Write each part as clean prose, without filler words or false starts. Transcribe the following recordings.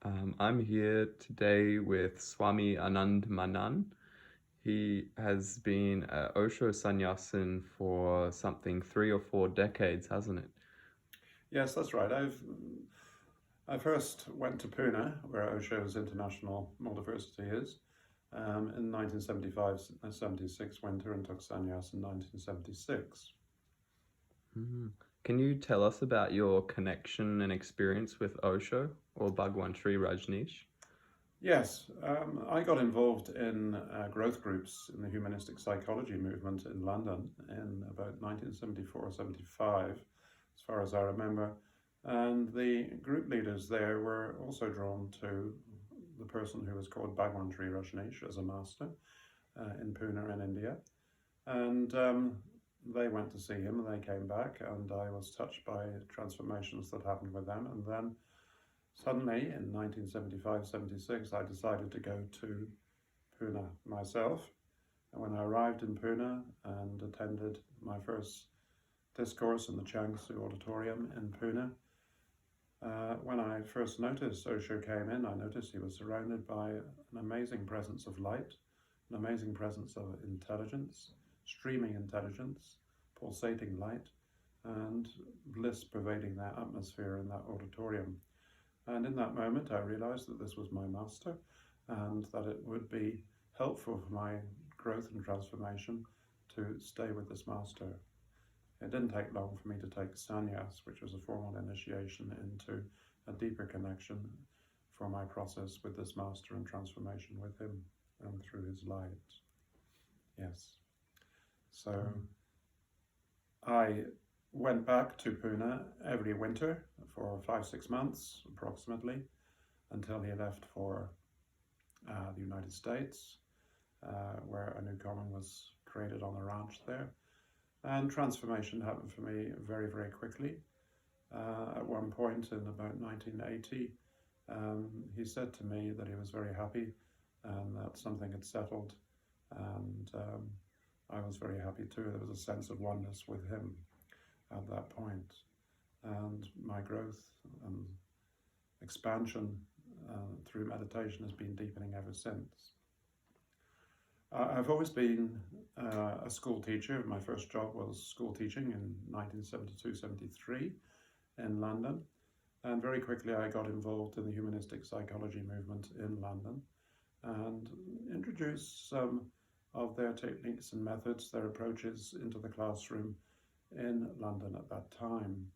I'm here today with Swami Anand Manan. He has been Osho sannyasin for something 3 or 4 decades, hasn't it? Yes, that's right. I first went to Pune, where Osho's International University is, in 1975-76 winter and took sannyas in 1976. Mhm. Can you tell us about your connection and experience with Osho or Bhagwan Shree Rajneesh? Yes, I got involved in growth groups in the humanistic psychology movement in London in about 1974-75, as far as I remember. And the group leaders there were also drawn to the person who was called Bhagwan Shree Rajneesh as a master in Pune in India. And they went to see him and they came back, and I was touched by transformations that happened with them. And then suddenly in 1975-76, I decided to go to Pune myself. And when I arrived in Pune and attended my first discourse in the Changsu Auditorium in Pune, when I first noticed Osho came in, I noticed he was surrounded by an amazing presence of light, an amazing presence of intelligence, streaming intelligence, pulsating light, and bliss pervading that atmosphere in that auditorium. And in that moment, I realized that this was my master and that it would be helpful for my growth and transformation to stay with this master. It didn't take long for me to take sannyas, which was a formal initiation into a deeper connection for my process with this master and transformation with him and through his light. Yes. So I went back to Pune every winter for 5-6 months approximately until he left for the United States, where a new common was created on a ranch there. And transformation happened for me very, very quickly. At one point in about 1980, he said to me that he was very happy and that something had settled, and I was very happy too. There was a sense of oneness with him at that point, and my growth and expansion through meditation has been deepening ever since. I've always been a school teacher. My first job was school teaching in 1972-73 in London, and very quickly I got involved in the humanistic psychology movement in London and introduced some of their techniques and methods, their approaches into the classroom in London at that time,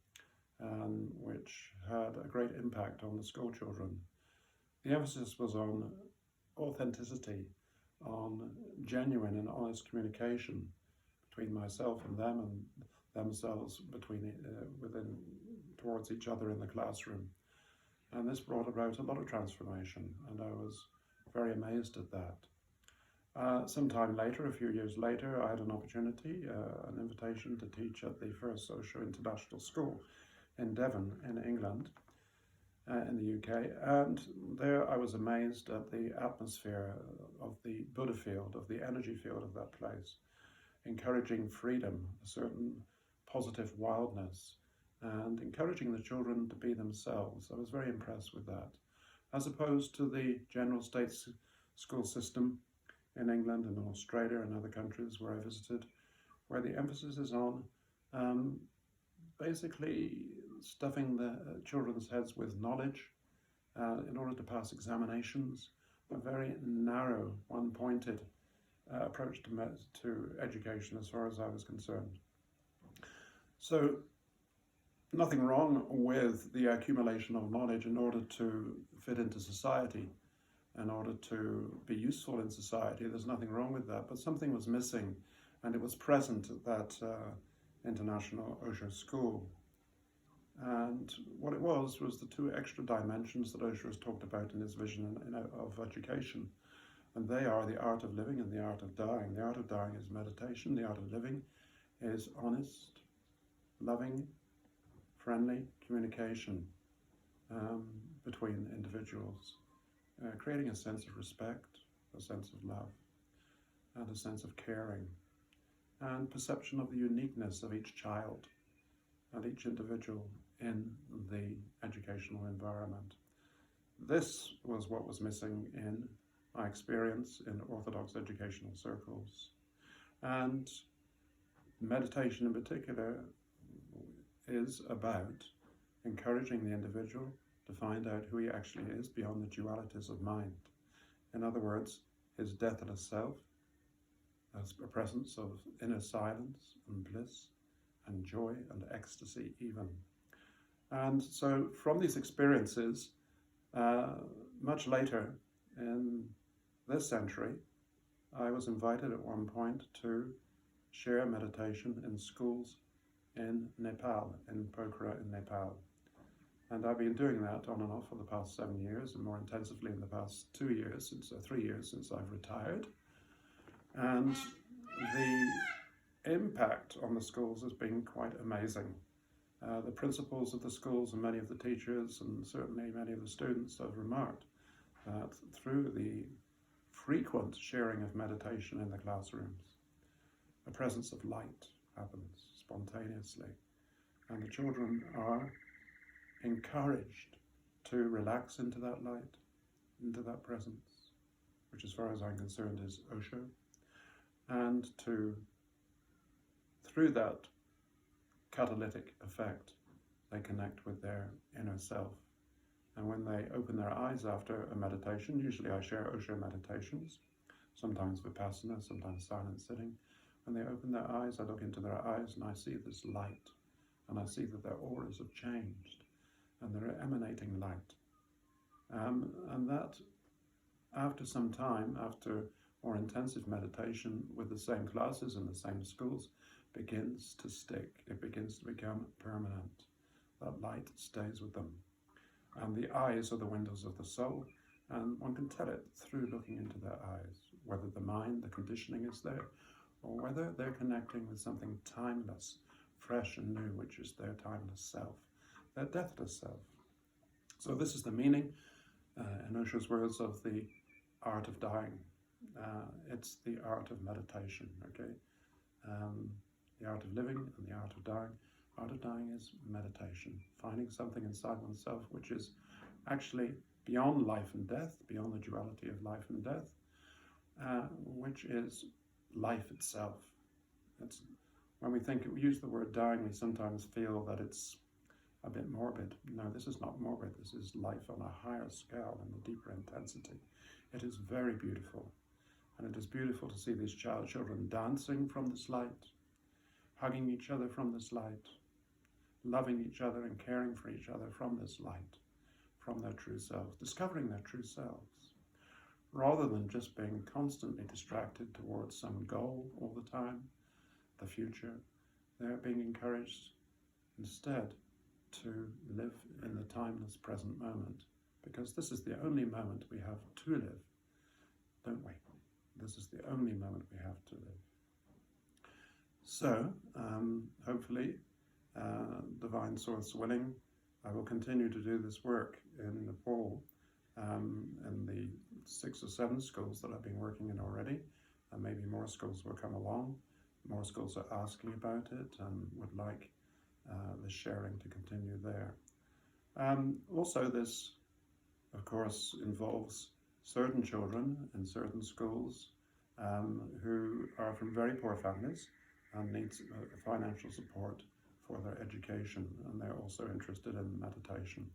which had a great impact on the school children. The emphasis was on authenticity, on genuine and honest communication between myself and them and themselves within towards each other in the classroom. And this brought about a lot of transformation, and I was very amazed at that. Sometime later, a few years later, I had an opportunity, an invitation to teach at the first Osho International School in Devon in England, in the UK, and there I was amazed at the atmosphere of the Buddha field, of the energy field of that place, encouraging freedom, a certain positive wildness, and encouraging the children to be themselves. I was very impressed with that, as opposed to the general state school system in England and Australia and other countries where I visited, where the emphasis is on basically stuffing the children's heads with knowledge in order to pass examinations, a very narrow, one-pointed approach to education as far as I was concerned. So nothing wrong with the accumulation of knowledge in order to fit into society, in order to be useful in society. There's nothing wrong with that, but something was missing, and it was present at that International Osho School. And what it was the two extra dimensions that Osho has talked about in his vision of education. And they are the art of living and the art of dying. The art of dying is meditation. The art of living is honest, loving, friendly communication between individuals, creating a sense of respect, a sense of love, and a sense of caring, and perception of the uniqueness of each child and each individual in the educational environment. This was what was missing in my experience in Orthodox educational circles. And meditation in particular is about encouraging the individual to find out who he actually is beyond the dualities of mind. In other words, his deathless self as a presence of inner silence and bliss and joy and ecstasy even. And so from these experiences, much later in this century, I was invited at one point to share meditation in schools in Nepal, in Pokhara in Nepal. And I've been doing that on and off for the past 7 years, and more intensively in the past 3 years since I've retired. And the impact on the schools has been quite amazing. The principals of the schools and many of the teachers and certainly many of the students have remarked that through the frequent sharing of meditation in the classrooms, a presence of light happens spontaneously, and the children are encouraged to relax into that light, into that presence, which as far as I'm concerned is Osho, and to, through that catalytic effect, they connect with their inner self. And when they open their eyes after a meditation, usually I share Osho meditations, sometimes Vipassana, sometimes silent sitting. When they open their eyes, I look into their eyes and I see this light, and I see that their auras have changed and they're emanating light. And that, after some time, after more intensive meditation with the same classes in the same schools, begins to stick. It begins to become permanent. That light stays with them. And the eyes are the windows of the soul, and one can tell it through looking into their eyes, whether the mind, the conditioning is there, or whether they're connecting with something timeless, fresh and new, which is their timeless self, their deathless self. So this is the meaning, in Osho's words, of the art of dying. It's the art of meditation, okay? The art of living and the art of dying. Art of dying is meditation, finding something inside oneself which is actually beyond life and death, beyond the duality of life and death, which is life itself. It's, when we use the word dying, we sometimes feel that it's a bit morbid. No, this is not morbid. This is life on a higher scale and a deeper intensity. It is very beautiful. And it is beautiful to see these children dancing from this light, hugging each other from this light, loving each other and caring for each other from this light, from their true selves, discovering their true selves, rather than just being constantly distracted towards some goal all the time, the future. They're being encouraged instead to live in the timeless present moment, because this is the only moment we have to live, don't we? This is the only moment we have to live. So, hopefully, Divine Source willing, I will continue to do this work in Nepal, in the 6 or 7 schools that I've been working in already, and maybe more schools will come along. More schools are asking about it and would like the sharing to continue there. Also, this, of course, involves certain children in certain schools who are from very poor families and need financial support for their education, and they're also interested in meditation.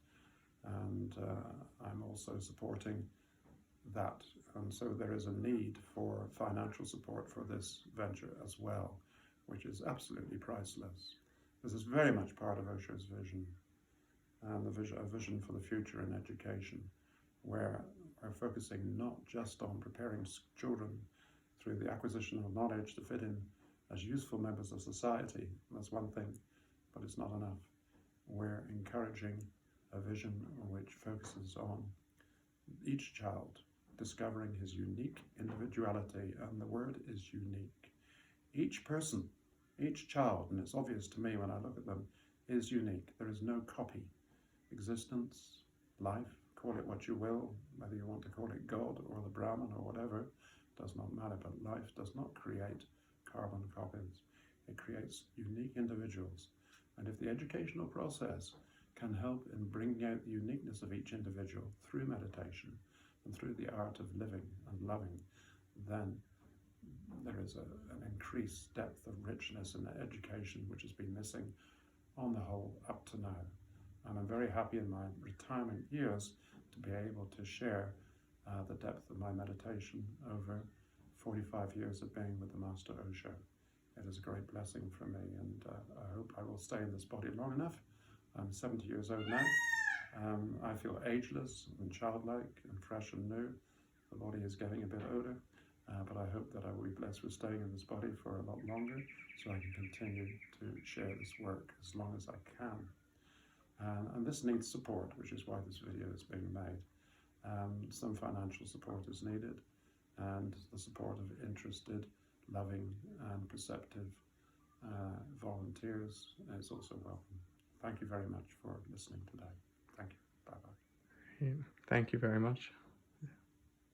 And I'm also supporting that. And so there is a need for financial support for this venture as well, which is absolutely priceless. This is very much part of Osho's vision, and a vision for the future in education, where we're focusing not just on preparing children through the acquisition of knowledge to fit in as useful members of society. That's one thing, but it's not enough. We're encouraging a vision which focuses on each child discovering his unique individuality, and the word is unique. Each person, each child, and it's obvious to me when I look at them, is unique. There is no copy. Existence, life, call it what you will, whether you want to call it God or the Brahman or whatever, does not matter, but life does not create carbon copies. It creates unique individuals. And if the educational process can help in bringing out the uniqueness of each individual through meditation and through the art of living and loving, then there is an increased depth of richness in education which has been missing on the whole up to now. And I'm very happy in my retirement years to be able to share the depth of my meditation over 45 years of being with the Master Osho. It is a great blessing for me, and I hope I will stay in this body long enough. I'm 70 years old now. I feel ageless and childlike and fresh and new. The body is getting a bit older, but I hope that I will be blessed with staying in this body for a lot longer so I can continue to share this work as long as I can. And this needs support, which is why this video is being made. Some financial support is needed, and the support of interested, loving and perceptive volunteers is also welcome. Thank you very much for listening today. Thank you. Bye-bye. Thank you very much.